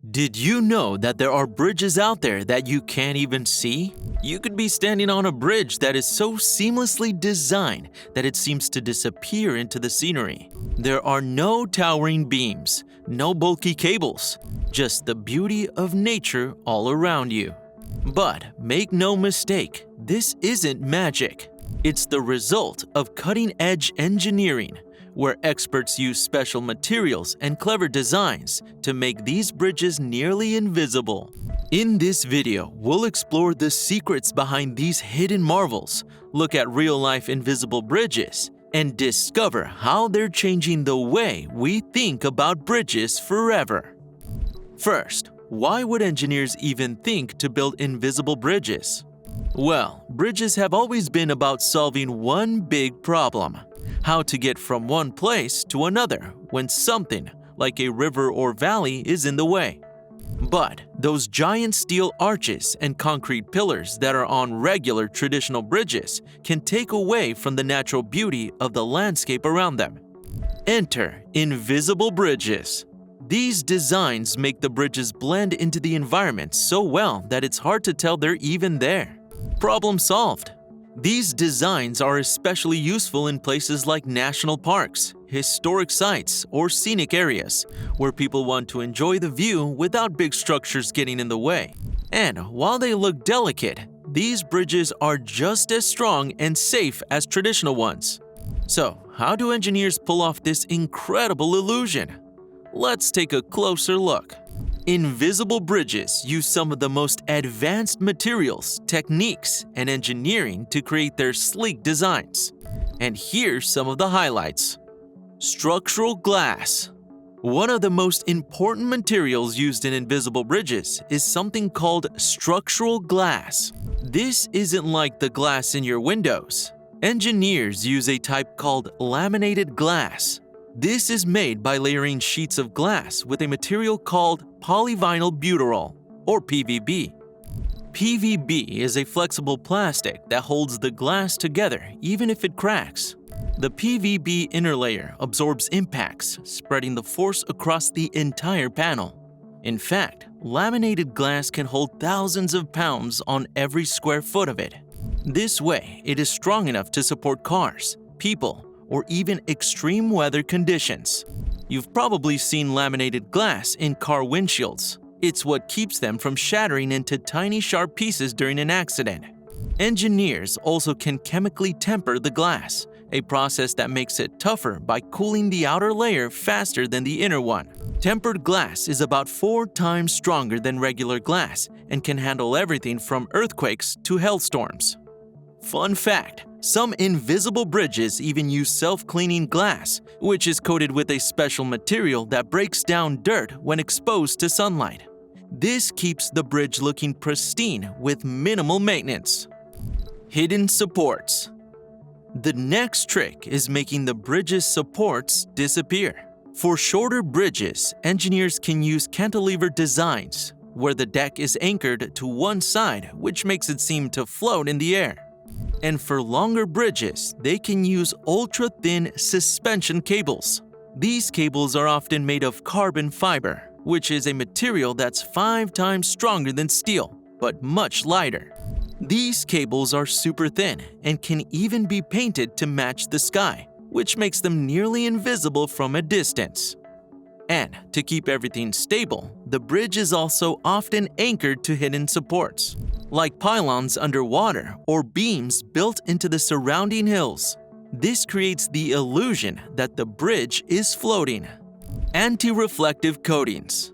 Did you know that there are bridges out there that you can't even see? You could be standing on a bridge that is so seamlessly designed that it seems to disappear into the scenery. There are no towering beams, no bulky cables, just the beauty of nature all around you. But make no mistake, this isn't magic. It's the result of cutting-edge engineering, where experts use special materials and clever designs to make these bridges nearly invisible. In this video, we'll explore the secrets behind these hidden marvels, look at real-life invisible bridges, and discover how they're changing the way we think about bridges forever. First, why would engineers even think to build invisible bridges? Well, bridges have always been about solving one big problem: how to get from one place to another when something, like a river or valley, is in the way. But those giant steel arches and concrete pillars that are on regular traditional bridges can take away from the natural beauty of the landscape around them. Enter invisible bridges. These designs make the bridges blend into the environment so well that it's hard to tell they're even there. Problem solved. These designs are especially useful in places like national parks, historic sites, or scenic areas, where people want to enjoy the view without big structures getting in the way. And while they look delicate, these bridges are just as strong and safe as traditional ones. So, how do engineers pull off this incredible illusion? Let's take a closer look. Invisible bridges use some of the most advanced materials, techniques, and engineering to create their sleek designs. And here's some of the highlights. Structural glass. One of the most important materials used in invisible bridges is something called structural glass. This isn't like the glass in your windows. Engineers use a type called laminated glass. This is made by layering sheets of glass with a material called polyvinyl butyrol, or PVB. PVB is a flexible plastic that holds the glass together even if it cracks. The PVB inner layer absorbs impacts, spreading the force across the entire panel. In fact, laminated glass can hold thousands of pounds on every square foot of it. This way, it is strong enough to support cars, people, or even extreme weather conditions. You've probably seen laminated glass in car windshields. It's what keeps them from shattering into tiny sharp pieces during an accident. Engineers also can chemically temper the glass, a process that makes it tougher by cooling the outer layer faster than the inner one. Tempered glass is about 4 times stronger than regular glass and can handle everything from earthquakes to hailstorms. Fun fact: some invisible bridges even use self-cleaning glass, which is coated with a special material that breaks down dirt when exposed to sunlight. This keeps the bridge looking pristine with minimal maintenance. Hidden supports. The next trick is making the bridge's supports disappear. For shorter bridges, engineers can use cantilever designs, where the deck is anchored to one side, which makes it seem to float in the air. And for longer bridges, they can use ultra-thin suspension cables. These cables are often made of carbon fiber, which is a material that's 5 times stronger than steel, but much lighter. These cables are super thin and can even be painted to match the sky, which makes them nearly invisible from a distance. And to keep everything stable, the bridge is also often anchored to hidden supports, like pylons underwater or beams built into the surrounding hills. This creates the illusion that the bridge is floating. Anti-reflective coatings.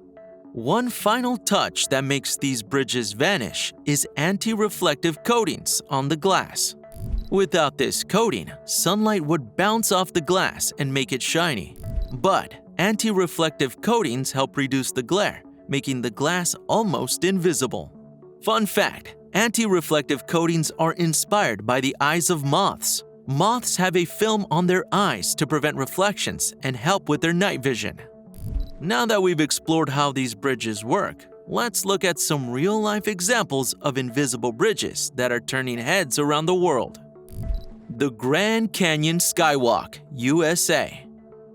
One final touch that makes these bridges vanish is anti-reflective coatings on the glass. Without this coating, sunlight would bounce off the glass and make it shiny. But anti-reflective coatings help reduce the glare, making the glass almost invisible. Fun fact: anti-reflective coatings are inspired by the eyes of moths. Moths have a film on their eyes to prevent reflections and help with their night vision. Now that we've explored how these bridges work, let's look at some real-life examples of invisible bridges that are turning heads around the world. The Grand Canyon Skywalk, USA.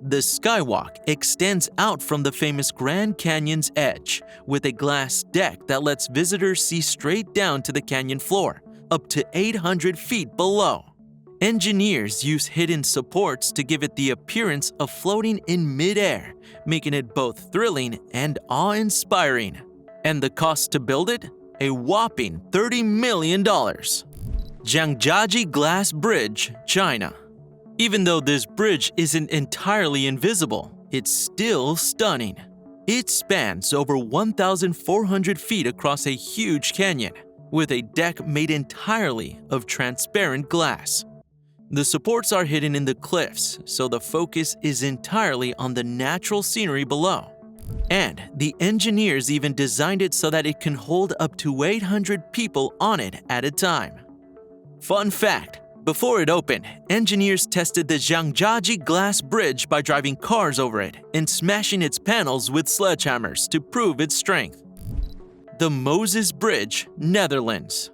The skywalk extends out from the famous Grand Canyon's edge with a glass deck that lets visitors see straight down to the canyon floor, up to 800 feet below. Engineers use hidden supports to give it the appearance of floating in midair, making it both thrilling and awe-inspiring. And the cost to build it? A whopping $30 million. Zhangjiajie Glass Bridge, China. Even though this bridge isn't entirely invisible, it's still stunning. It spans over 1,400 feet across a huge canyon, with a deck made entirely of transparent glass. The supports are hidden in the cliffs, so the focus is entirely on the natural scenery below. And the engineers even designed it so that it can hold up to 800 people on it at a time. Fun fact, before it opened, engineers tested the Zhangjiajie Glass Bridge by driving cars over it and smashing its panels with sledgehammers to prove its strength. The Moses Bridge, Netherlands.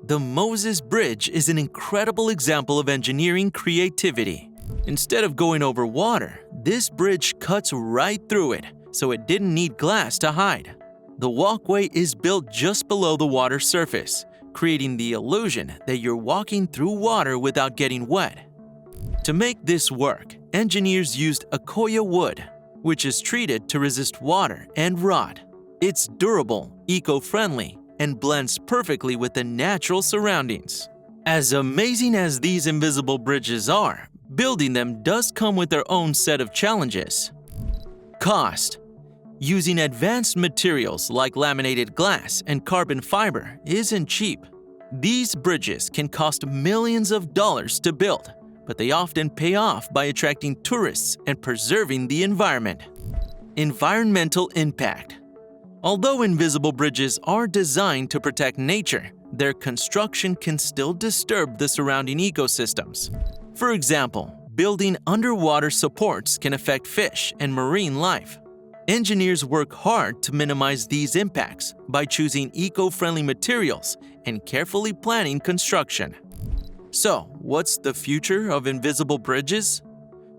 The Moses Bridge is an incredible example of engineering creativity. Instead of going over water, this bridge cuts right through it, so it didn't need glass to hide. The walkway is built just below the water surface, creating the illusion that you're walking through water without getting wet. To make this work, engineers used Akoya wood, which is treated to resist water and rot. It's durable, eco-friendly, and blends perfectly with the natural surroundings. As amazing as these invisible bridges are, building them does come with their own set of challenges. Cost. Using advanced materials like laminated glass and carbon fiber isn't cheap. These bridges can cost millions of dollars to build, but they often pay off by attracting tourists and preserving the environment. Environmental impact. Although invisible bridges are designed to protect nature, their construction can still disturb the surrounding ecosystems. For example, building underwater supports can affect fish and marine life. Engineers work hard to minimize these impacts by choosing eco-friendly materials and carefully planning construction. So, what's the future of invisible bridges?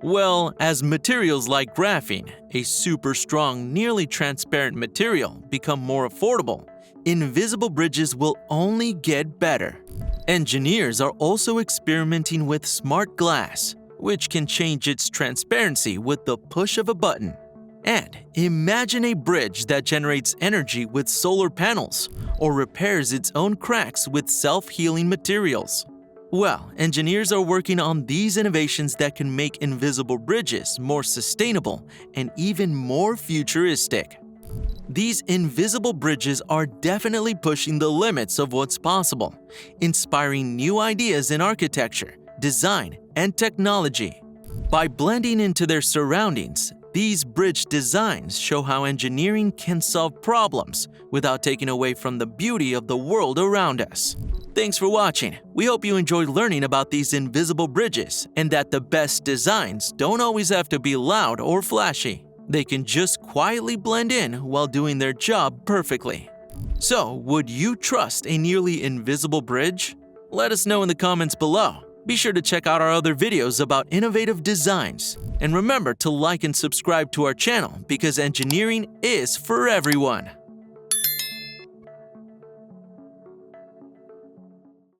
Well, as materials like graphene, a super strong, nearly transparent material, become more affordable, invisible bridges will only get better. Engineers are also experimenting with smart glass, which can change its transparency with the push of a button. And imagine a bridge that generates energy with solar panels or repairs its own cracks with self-healing materials. Well, engineers are working on these innovations that can make invisible bridges more sustainable and even more futuristic. These invisible bridges are definitely pushing the limits of what's possible, inspiring new ideas in architecture, design, and technology. By blending into their surroundings, these bridge designs show how engineering can solve problems without taking away from the beauty of the world around us. Thanks for watching. We hope you enjoyed learning about these invisible bridges and that the best designs don't always have to be loud or flashy. They can just quietly blend in while doing their job perfectly. So, would you trust a nearly invisible bridge? Let us know in the comments below. Be sure to check out our other videos about innovative designs. And remember to like and subscribe to our channel because engineering is for everyone.